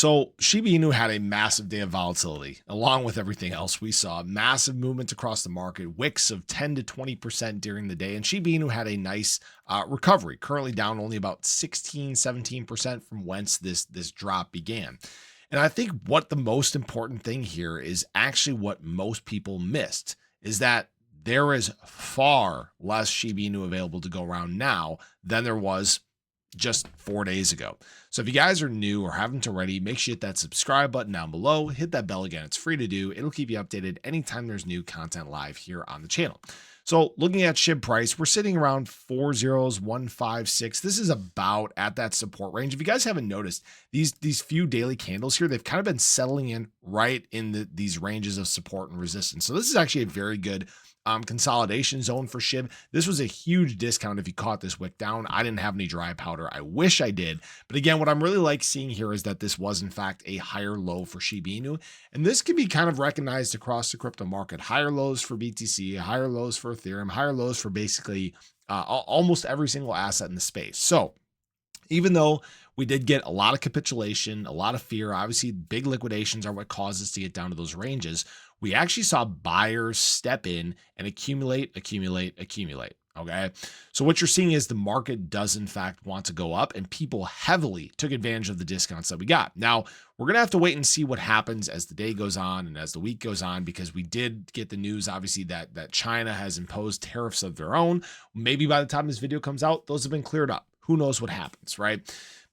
So Shiba Inu had a massive day of volatility. Along with everything else, we saw massive movement across the market, wicks of 10 to 20% during the day. And Shiba Inu had a nice recovery, currently down only about 16, 17% from whence this drop began. And I think what the most important thing here is actually what most people missed is that there is far less Shiba Inu available to go around now than there was just 4 days ago. So if you guys are new or haven't already, make sure you hit that subscribe button down below, hit that bell again. It's free to do. It'll keep you updated anytime there's new content live here on the channel. So looking at SHIB price, we're sitting around 40156. This is about at that support range. If you guys haven't noticed, these few daily candles here, they've kind of been settling in right in these ranges of support and resistance. So this is actually a very good consolidation zone for SHIB. This was a huge discount if you caught this wick down. I didn't have any dry powder. I wish I did. But again, what I'm really like seeing here is that this was in fact a higher low for Shiba Inu. And this can be kind of recognized across the crypto market. Higher lows for BTC, higher lows for Ethereum, higher lows for basically almost every single asset in the space. So even though we did get a lot of capitulation, a lot of fear, obviously big liquidations are what caused us to get down to those ranges. We actually saw buyers step in and accumulate. Okay. So what you're seeing is the market does in fact want to go up, and people heavily took advantage of the discounts that we got. Now we're going to have to wait and see what happens as the day goes on and as the week goes on, because we did get the news, obviously, that China has imposed tariffs of their own. Maybe by the time this video comes out, those have been cleared up. Who knows what happens, right?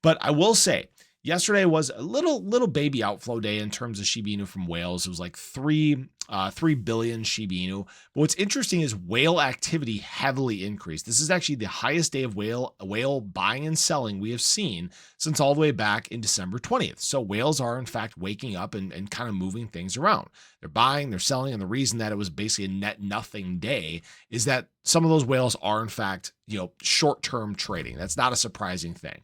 But I will say, yesterday was a little baby outflow day in terms of Shiba Inu from whales. It was like 3 billion Shiba Inu. But what's interesting is whale activity heavily increased. This is actually the highest day of whale buying and selling we have seen since all the way back in December 20th. So whales are in fact waking up and kind of moving things around. They're buying, they're selling, and the reason that it was basically a net nothing day is that some of those whales are in fact, short-term trading. That's not a surprising thing.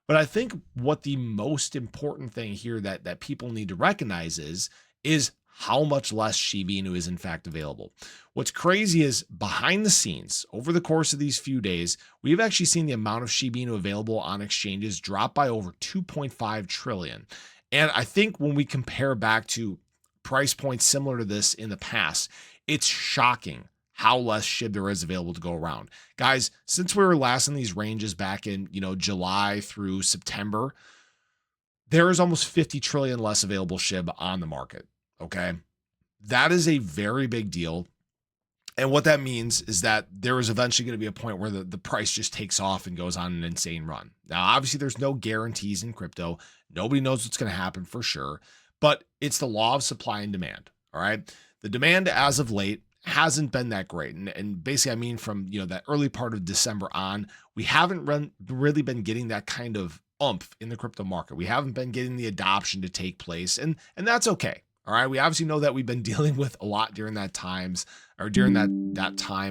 But I think what the most important thing here that people need to recognize is how much less Shiba Inu is in fact available. What's crazy is behind the scenes, over the course of these few days, we've actually seen the amount of Shiba Inu available on exchanges drop by over 2.5 trillion. And I think when we compare back to price points similar to this in the past, it's shocking how less SHIB there is available to go around. Guys, since we were last in these ranges back in, July through September, there is almost 50 trillion less available SHIB on the market. Okay. That is a very big deal. And what that means is that there is eventually going to be a point where the price just takes off and goes on an insane run. Now, obviously there's no guarantees in crypto. Nobody knows what's going to happen for sure, but it's the law of supply and demand. All right. The demand as of late hasn't been that great. And basically, I mean, from, that early part of December on, we haven't really been getting that kind of oomph in the crypto market. We haven't been getting the adoption to take place, and that's okay. All right. We obviously know that we've been dealing with a lot during that time,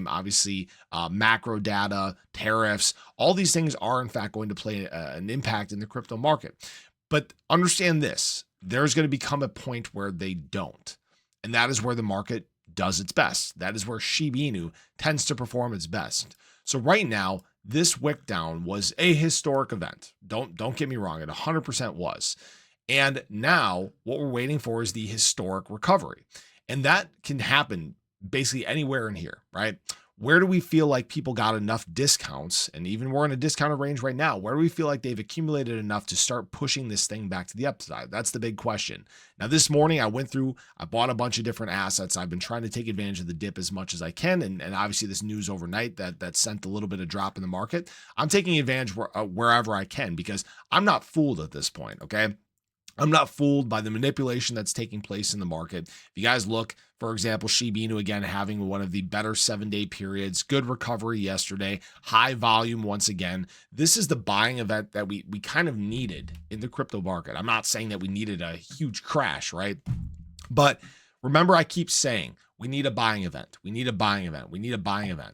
obviously, macro data, tariffs, all these things are in fact going to play an impact in the crypto market. But understand this, there's going to become a point where they don't. And that is where the market does its best. That is where Shiba Inu tends to perform its best. So right now, this wick down was a historic event. Don't get me wrong, it 100% was. And now what we're waiting for is the historic recovery. And that can happen basically anywhere in here, right? Where do we feel like people got enough discounts? And even we're in a discounted range right now. Where do we feel like they've accumulated enough to start pushing this thing back to the upside? That's the big question. Now, this morning I bought a bunch of different assets. I've been trying to take advantage of the dip as much as I can. And obviously this news overnight that sent a little bit of drop in the market. I'm taking advantage wherever I can, because I'm not fooled at this point. Okay. I'm not fooled by the manipulation that's taking place in the market. If you guys look, for example, Shiba Inu again having one of the better 7-day periods, good recovery yesterday, high volume once again. This is the buying event that we kind of needed in the crypto market. I'm not saying that we needed a huge crash, right? But remember, I keep saying we need a buying event. We need a buying event. We need a buying event.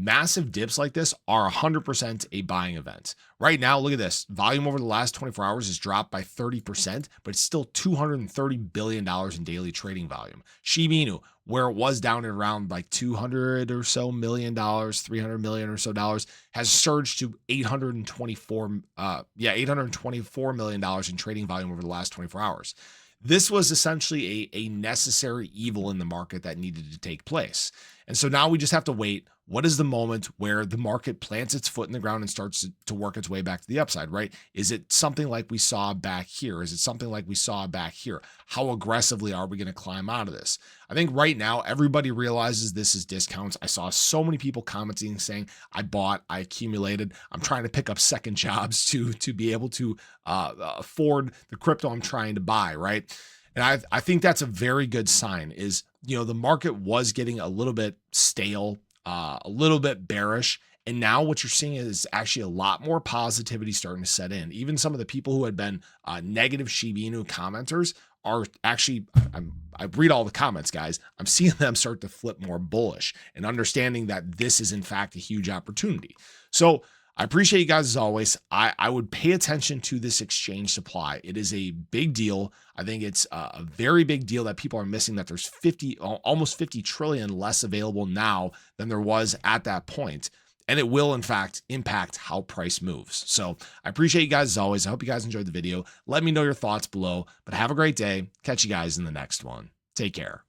massive dips like this are 100% a buying event. Right now, look at this. Volume over the last 24 hours has dropped by 30%, but it's still $230 billion in daily trading volume. Shiba Inu, where it was down at around like 200 or so million dollars, 300 million or so dollars, has surged to 824 million dollars in trading volume over the last 24 hours. This was essentially a necessary evil in the market that needed to take place. And so now we just have to wait. What is the moment where the market plants its foot in the ground and starts to work its way back to the upside, right? Is it something like we saw back here? Is it something like we saw back here? How aggressively are we going to climb out of this? I think right now, everybody realizes this is discounts. I saw so many people commenting saying, I bought, I accumulated, I'm trying to pick up second jobs to be able to afford the crypto I'm trying to buy, right? And I think that's a very good sign is, the market was getting a little bit stale, a little bit bearish. And now what you're seeing is actually a lot more positivity starting to set in. Even some of the people who had been negative Shiba Inu commenters are actually, I read all the comments, guys. I'm seeing them start to flip more bullish and understanding that this is in fact a huge opportunity. So I appreciate you guys as always. I would pay attention to this exchange supply. It is a big deal. I think it's a very big deal that people are missing, that there's almost 50 trillion less available now than there was at that point. And it will, in fact, impact how price moves. So I appreciate you guys as always. I hope you guys enjoyed the video. Let me know your thoughts below, but have a great day. Catch you guys in the next one. Take care.